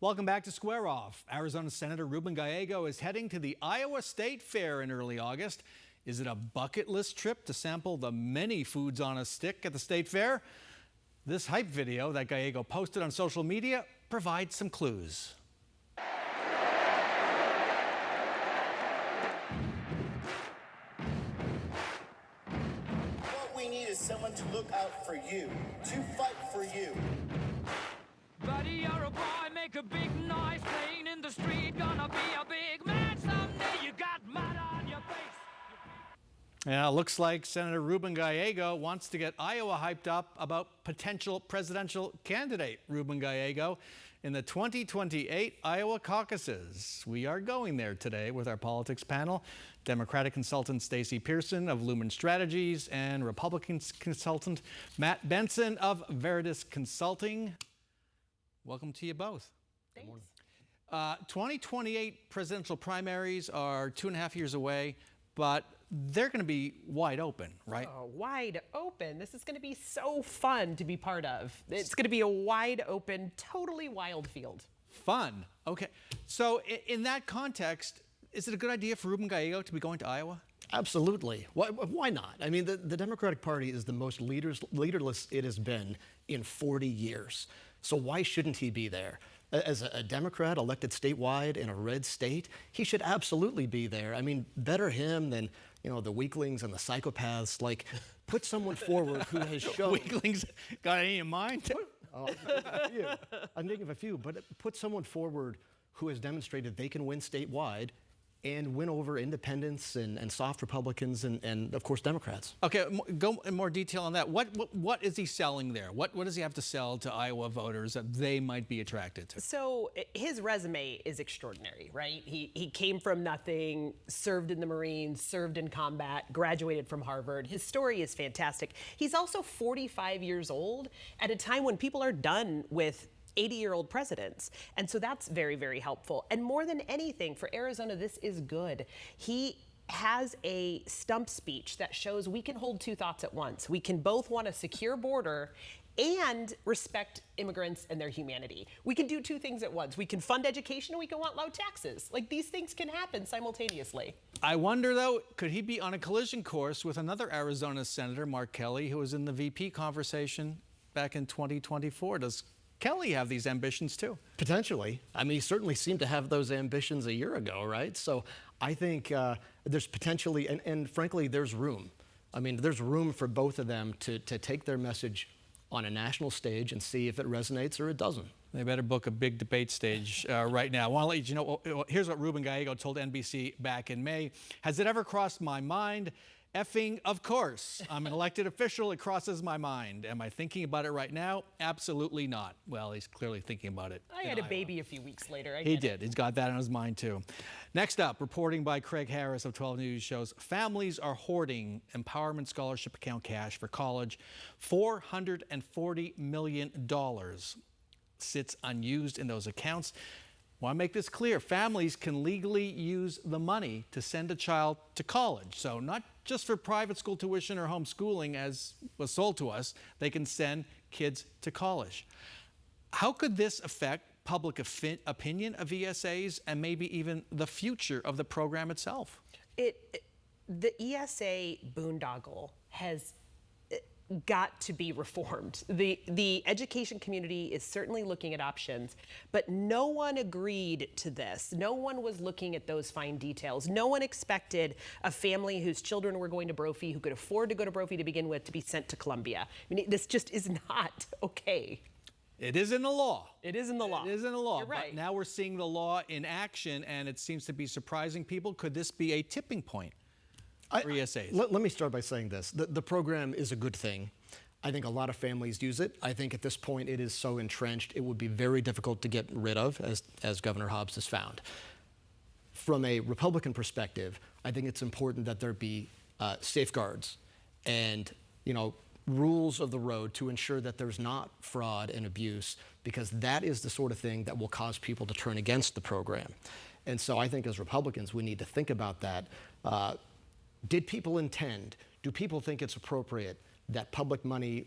Welcome back to Square Off. Arizona Senator Ruben Gallego is heading to the Iowa State Fair in early August. Is it a bucket list trip to sample the many foods on a stick at the state fair? This hype video that Gallego posted on social media provides some clues. What we need is someone to look out for you, to fight for you. Buddy, you're a boy, make a big noise, playing in the street, gonna be a big man someday, you got mud on your face. Yeah, looks like Senator Ruben Gallego wants to get Iowa hyped up about potential presidential candidate Ruben Gallego in the 2028 Iowa caucuses. We are going there today with our politics panel, Democratic consultant Stacey Pearson of Lumen Strategies and Republican consultant Matt Benson of Veritas Consulting. Welcome to you both. Thanks. 2028 presidential primaries are 2.5 years away, but they're going to be wide open, right? Oh, wide open. This is going to be so fun to be part of. It's going to be a wide open, totally wild field. Fun. Okay. So in that context, is it a good idea for Ruben Gallego to be going to Iowa? Absolutely. Why not? I mean, the Democratic Party is the most leaderless it has been in 40 years. So why shouldn't he be there? As a Democrat elected statewide in a red state, he should absolutely be there. I mean, better him than, the weaklings and the psychopaths. Like, put someone forward who has shown... Weaklings? Got any in mind? I'm thinking of a few, but put someone forward who has demonstrated they can win statewide and win over independents and soft Republicans and of course, Democrats. Okay, go in more detail on that. What is he selling there? What does he have to sell to Iowa voters that they might be attracted to? So his resume is extraordinary, right? He came from nothing, served in the Marines, served in combat, graduated from Harvard. His story is fantastic. He's also 45 years old at a time when people are done with 80-year-old presidents. And so that's very, very helpful. And more than anything, for Arizona, this is good. He has a stump speech that shows we can hold two thoughts at once. We can both want a secure border and respect immigrants and their humanity. We can do two things at once. We can fund education and we can want low taxes. Like, these things can happen simultaneously. I wonder, though, could he be on a collision course with another Arizona Senator, Mark Kelly, who was in the VP conversation back in 2024? Does Kelly have these ambitions too? Potentially. I mean, he certainly seemed to have those ambitions a year ago, right? So I think there's potentially, and frankly, there's room. I mean, there's room for both of them to take their message on a national stage and see if it resonates or it doesn't. They better book a big debate stage right now. I want to let you know, here's what Ruben Gallego told NBC back in May. Has it ever crossed my mind? Effing, of course. I'm an elected official. It crosses my mind. Am I thinking about it right now? Absolutely not. Well, he's clearly thinking about it. I had a baby a few weeks later. He did. He's got that on his mind, too. Next up, reporting by Craig Harris of 12 News shows families are hoarding empowerment scholarship account cash for college. $440 million sits unused in those accounts. I want to make this clear. Families can legally use the money to send a child to college. So not just for private school tuition or homeschooling, as was sold to us, they can send kids to college. How could this affect public opinion of ESAs and maybe even the future of the program itself? The ESA boondoggle has got to be reformed. The education community is certainly looking at options, but no one agreed to this. No one was looking at those fine details. No one expected a family whose children were going to Brophy, who could afford to go to Brophy to begin with, to be sent to Columbia. I mean, this just is not okay. It is in the law. It is in the law. It is in the law. You're right. But now we're seeing the law in action, and it seems to be surprising people. Could this be a tipping point for ESAs? Let me start by saying this. The program is a good thing. I think a lot of families use it. I think at this point it is so entrenched it would be very difficult to get rid of, as Governor Hobbs has found. From a Republican perspective, I think it's important that there be safeguards and rules of the road to ensure that there's not fraud and abuse, because that is the sort of thing that will cause people to turn against the program. And so I think as Republicans, we need to think about that. Did people intend, do people think it's appropriate that public money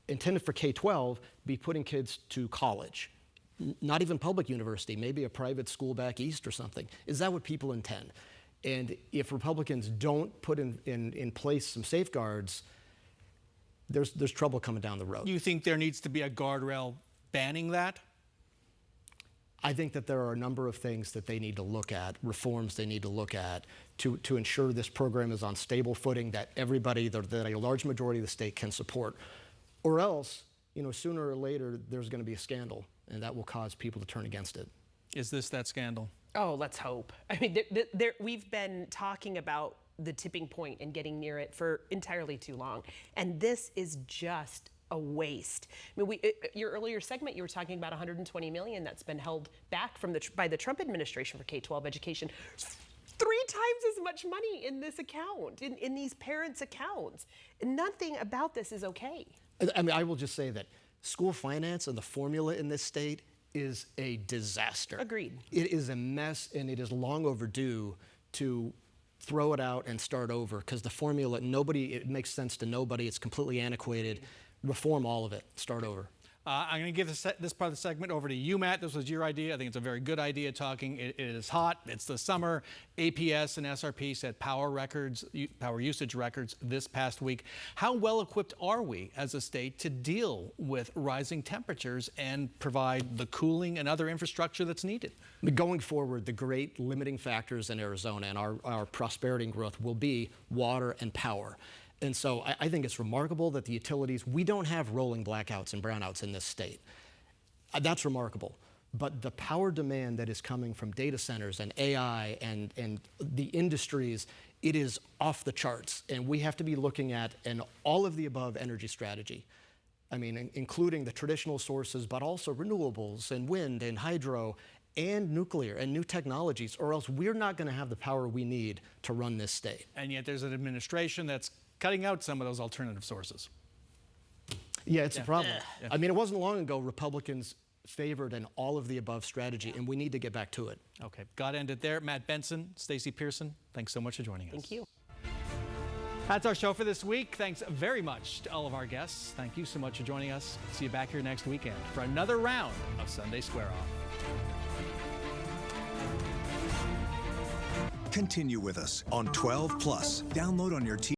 intended for K-12 be putting kids to college? not even public university, maybe a private school back east or something. Is that what people intend? And if Republicans don't put in place some safeguards, there's trouble coming down the road. You think there needs to be a guardrail banning that? I think that there are a number of things that they need to look at, reforms they need to look at to ensure this program is on stable footing, that everybody, that a large majority of the state can support. Or else, sooner or later, there's going to be a scandal, and that will cause people to turn against it. Is this that scandal? Oh, let's hope. I mean, we've been talking about the tipping point and getting near it for entirely too long. And this is just a waste. I mean, your earlier segment, you were talking about $120 million that's been held back by the Trump administration for K-12 education. 3 times as much money in this account, in these parents' accounts. Nothing about this is okay. I mean, I will just say that school finance and the formula in this state is a disaster. Agreed. It is a mess, and it is long overdue to throw it out and start over, because the formula, it makes sense to nobody. It's completely antiquated. Reform all of it. Start over. I'm going to give this part of the segment over to you, Matt. This was your idea. I think it's a very good idea talking. It is hot. It's the summer. APS and SRP set power usage records this past week. How well equipped are we as a state to deal with rising temperatures and provide the cooling and other infrastructure that's needed? Going forward, the great limiting factors in Arizona and our prosperity and growth will be water and power. And so I think it's remarkable that the utilities, we don't have rolling blackouts and brownouts in this state. That's remarkable. But the power demand that is coming from data centers and AI and the industries, it is off the charts. And we have to be looking at an all of the above energy strategy. I mean, including the traditional sources, but also renewables and wind and hydro and nuclear and new technologies, or else we're not going to have the power we need to run this state. And yet there's an administration that's cutting out some of those alternative sources. Yeah, it's a problem. Yeah. I mean, it wasn't long ago Republicans favored an all-of-the-above strategy, and we need to get back to it. Okay, got to end it there. Matt Benson, Stacey Pearson, thanks so much for joining us. Thank you. That's our show for this week. Thanks very much to all of our guests. Thank you so much for joining us. See you back here next weekend for another round of Sunday Square Off. Continue with us on 12 Plus. Download on your TV.